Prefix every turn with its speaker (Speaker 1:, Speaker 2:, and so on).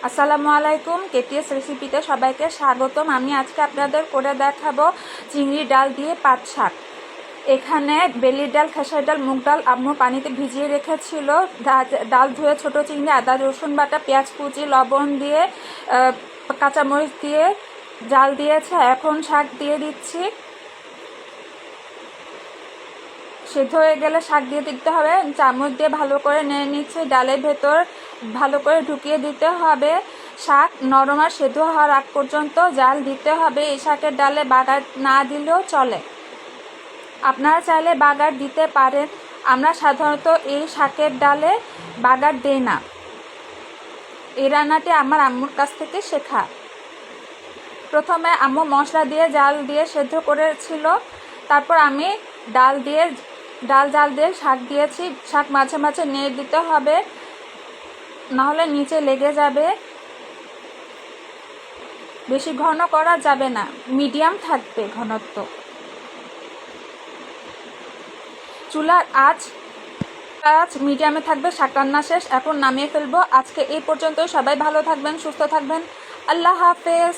Speaker 1: আসসালামু আলাইকুম, কেটিএস রেসিপিতে সবাইকে স্বাগতম। আমি আজকে আপনাদের করে দেখাবো চিংড়ি ডাল দিয়ে পাট শাক। এখানে বেলি ডাল, খেসারি ডাল, মুগ ডাল আম্মু পানিতে ভিজিয়ে রেখেছিল। ডাল ধুয়ে ছোটো চিংড়ি, আদা রসুন বাটা, পেঁয়াজ কুচি, লবণ দিয়ে কাঁচামরিচ দিয়ে জাল দিয়েছে। এখন শাক দিয়ে দিচ্ছি। সিদ্ধ হয়ে গেলে শাক দিয়ে দিতে হবে। চামচ দিয়ে ভালো করে নেড়ে নিচ্ছে। ডালের ভেতর ভালো করে ঢুকিয়ে দিতে হবে। শাক নরম আর সেদ্ধ হওয়ার আগ পর্যন্ত জাল দিতে হবে। এই শাকের ডালে বাগার না দিলেও চলে, আপনারা চাইলে বাগার দিতে পারেন। আমরা সাধারণত এই শাকের ডালে বাগার দেই না। এই রান্নাটি আমার আম্মুর কাছ থেকে শেখা। প্রথমে আম্মু মশলা দিয়ে জাল দিয়ে সেদ্ধ করেছিল, তারপর আমি ডাল জাল দিয়ে শাক দিয়েছি। শাক মাঝে মাঝে নেড়ে দিতে হবে, নাহলে নিচে লেগে যাবে। বেশি ঘন করা যাবে না, মিডিয়াম থাকবে ঘনত্ব। চুলার আঁচ মিডিয়ামে থাকবে। শাক রান্না শেষ, এখন নামিয়ে ফেলবো। আজকে এই পর্যন্ত। সবাই ভালো থাকবেন, সুস্থ থাকবেন। আল্লাহ হাফেজ।